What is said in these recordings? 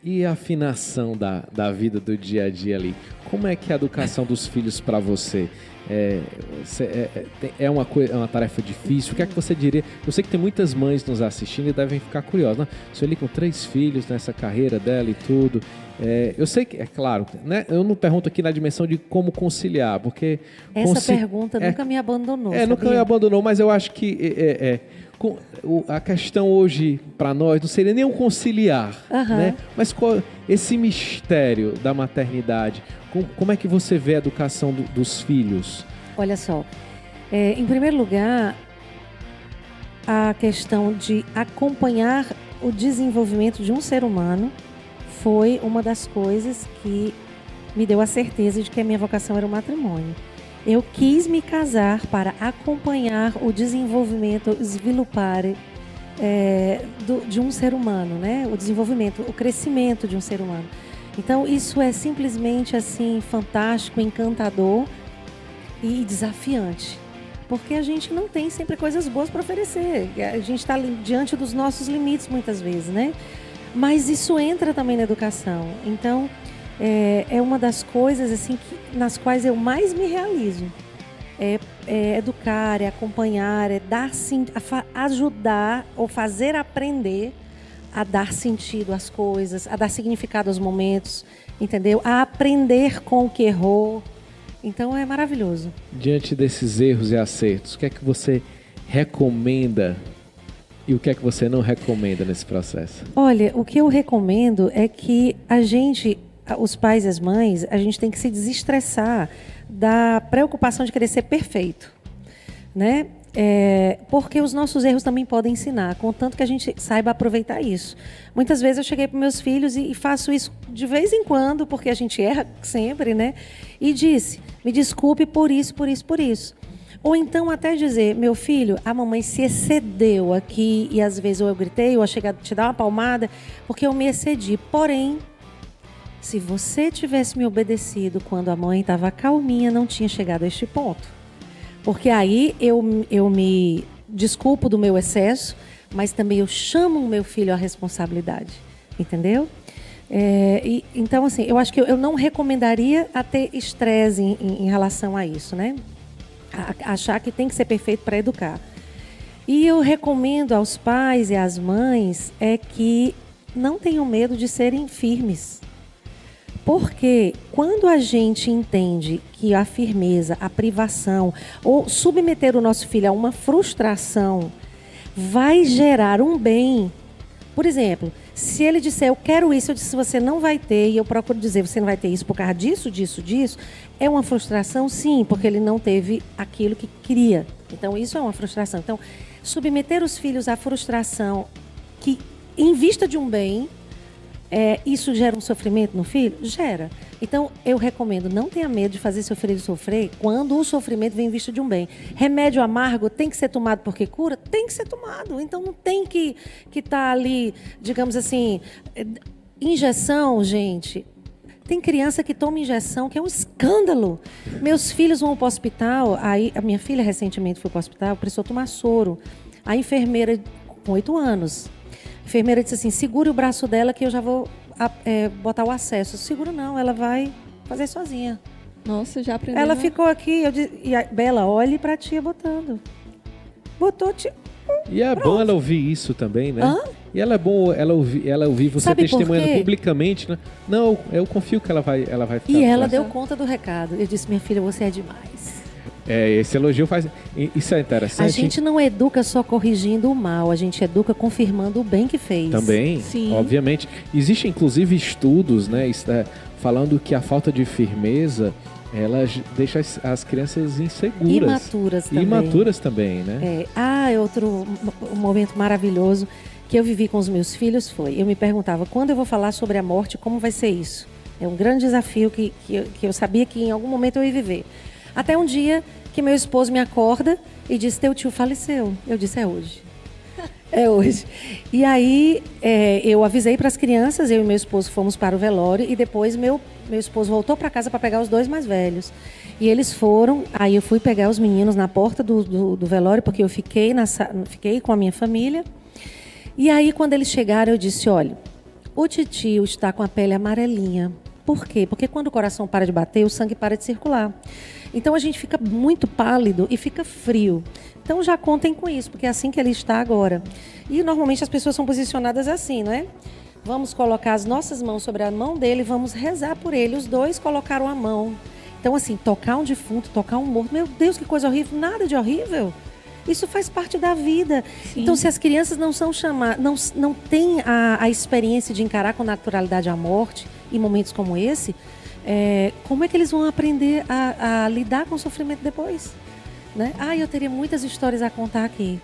E a afinação da vida do dia a dia ali? Como é que é a educação dos filhos para você? É uma tarefa difícil? O que é que você diria? Eu sei que tem muitas mães nos assistindo e devem ficar curiosas, né? Sueli com 3 filhos nessa carreira dela e tudo. Eu sei que, é claro, né? Eu não pergunto aqui na dimensão de como conciliar, porque... Essa pergunta nunca me abandonou, nunca me abandonou, mas eu acho que... a questão hoje para nós não seria nem um conciliar, né? Mas esse mistério da maternidade, como é que você vê a educação dos filhos? Olha só, em primeiro lugar, a questão de acompanhar o desenvolvimento de um ser humano foi uma das coisas que me deu a certeza de que a minha vocação era o matrimônio. Eu quis me casar para acompanhar o desenvolvimento svilupare de um ser humano, né? O desenvolvimento, o crescimento de um ser humano. Então, isso é simplesmente assim fantástico, encantador e desafiante. Porque a gente não tem sempre coisas boas para oferecer. A gente está diante dos nossos limites muitas vezes, né? Mas isso entra também na educação. Então, é uma das coisas assim nas quais eu mais me realizo. É educar, é acompanhar, é dar ajudar ou fazer aprender a dar sentido às coisas, a dar significado aos momentos, entendeu? A aprender com o que errou. Então é maravilhoso. Diante desses erros e acertos, o que é que você recomenda e o que é que você não recomenda nesse processo? Olha, o que eu recomendo é que os pais e as mães, a gente tem que se desestressar da preocupação de querer ser perfeito, né? Porque os nossos erros também podem ensinar, contanto que a gente saiba aproveitar isso. Muitas vezes eu cheguei para meus filhos e faço isso de vez em quando, porque a gente erra sempre, né? E disse, me desculpe por isso, por isso, por isso. Ou então até dizer, meu filho, a mamãe se excedeu aqui e às vezes ou eu gritei ou eu cheguei a te dar uma palmada porque eu me excedi. Porém, se você tivesse me obedecido quando a mãe estava calminha, não tinha chegado a este ponto. Porque aí eu me desculpo do meu excesso, mas também eu chamo o meu filho à responsabilidade, entendeu? Então, assim, eu acho que eu não recomendaria a ter estresse em relação a isso, né? Achar que tem que ser perfeito para educar. E eu recomendo aos pais e às mães que não tenham medo de serem firmes. Porque quando a gente entende que a firmeza, a privação ou submeter o nosso filho a uma frustração vai gerar um bem. Por exemplo, se ele disser eu quero isso, eu disse você não vai ter e eu procuro dizer você não vai ter isso por causa disso, disso, disso, é uma frustração sim, porque ele não teve aquilo que queria. Então isso é uma frustração. Então submeter os filhos à frustração que em vista de um bem, isso gera um sofrimento no filho? Gera. Então, eu recomendo, não tenha medo de fazer seu filho sofrer quando o sofrimento vem em vista de um bem. Remédio amargo tem que ser tomado porque cura? Tem que ser tomado. Então, não tem que estar ali, digamos assim, injeção, gente. Tem criança que toma injeção, que é um escândalo. Meus filhos vão para o hospital, aí a minha filha recentemente foi para o hospital, precisou tomar soro. A enfermeira, com 8 anos... A enfermeira disse assim, segure o braço dela que eu já vou botar o acesso. Seguro não, ela vai fazer sozinha. Nossa, já aprendeu. Ela ficou aqui, e a Bela, olhe pra tia botando. Botou tia. E é bom ela ouvir isso também, né? E ela é bom ela ouvir você Sabe testemunhando publicamente, né? Não, eu confio que ela vai ficar. E ela deu conta do recado. Eu disse, minha filha, você é demais. Esse elogio faz... Isso é interessante. A gente não educa só corrigindo o mal, a gente educa confirmando o bem que fez. Também, sim. Obviamente. Existem, inclusive, estudos, né, falando que a falta de firmeza, ela deixa as crianças inseguras. Imaturas também, né? Outro momento maravilhoso que eu vivi com os meus filhos foi, eu me perguntava, quando eu vou falar sobre a morte, como vai ser isso? É um grande desafio que eu sabia que em algum momento eu ia viver. Até um dia que meu esposo me acorda e diz, teu tio faleceu. Eu disse, é hoje. É hoje. E aí eu avisei para as crianças, eu e meu esposo fomos para o velório e depois meu esposo voltou para casa para pegar os 2 mais velhos. E eles foram, aí eu fui pegar os meninos na porta do velório, porque eu fiquei com a minha família. E aí quando eles chegaram eu disse, olha, O titio está com a pele amarelinha. Por quê? Porque quando o coração para de bater, o sangue para de circular. Então a gente fica muito pálido e fica frio. Então já contem com isso, porque é assim que ele está agora. E normalmente as pessoas são posicionadas assim, não é? Vamos colocar as nossas mãos sobre a mão dele e vamos rezar por ele. Os dois colocaram a mão. Então assim, tocar um defunto, tocar um morto. Meu Deus, que coisa horrível. Nada de horrível. Isso faz parte da vida. Sim. Então, se as crianças não são chamadas, não têm a experiência de encarar com naturalidade a morte em momentos como esse, como é que eles vão aprender a lidar com o sofrimento depois? Né? Eu teria muitas histórias a contar aqui.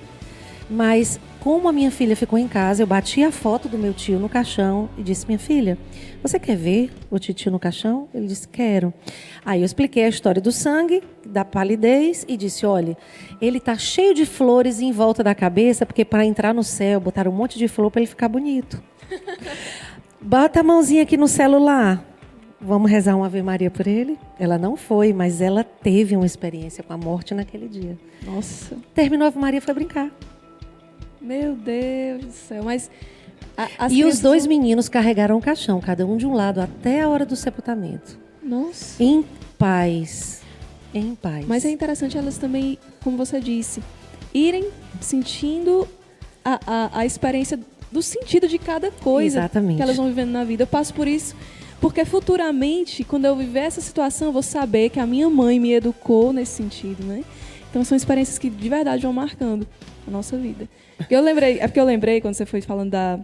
Mas, como a minha filha ficou em casa, eu bati a foto do meu tio no caixão e disse, minha filha, você quer ver o titio no caixão? Ele disse, quero. Aí eu expliquei a história do sangue, da palidez e disse, olha, ele está cheio de flores em volta da cabeça, porque para entrar no céu, botaram um monte de flor para ele ficar bonito. Bota a mãozinha aqui no celular. Vamos rezar uma Ave Maria por ele? Ela não foi, mas ela teve uma experiência com a morte naquele dia. Nossa. Terminou a Ave Maria e foi brincar. Meu Deus do céu, mas... E os dois meninos carregaram o caixão, cada um de um lado, até a hora do sepultamento. Nossa. Em paz. Em paz. Mas é interessante elas também, como você disse, irem sentindo a experiência do sentido de cada coisa. Exatamente. Que elas vão vivendo na vida. Eu passo por isso, porque futuramente, quando eu viver essa situação, eu vou saber que a minha mãe me educou nesse sentido, né? Então são experiências que de verdade vão marcando a nossa vida. Porque eu lembrei quando você foi falando da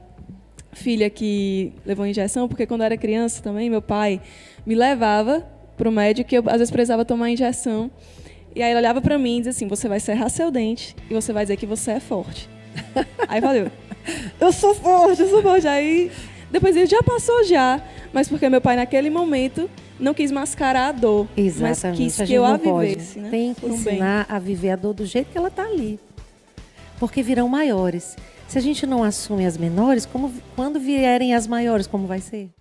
filha que levou injeção, porque quando eu era criança também, meu pai me levava para o médico que eu às vezes precisava tomar injeção. E aí ele olhava para mim e dizia assim, você vai serrar seu dente e você vai dizer que você é forte. Aí valeu. Eu sou forte. Aí depois ele já passou já, mas porque meu pai naquele momento não quis mascarar a dor. Exatamente. Mas quis que eu a vivesse. Né? Tem que ensinar a viver a dor do jeito que ela está ali. Porque virão maiores. Se a gente não assume as menores, quando vierem as maiores, como vai ser?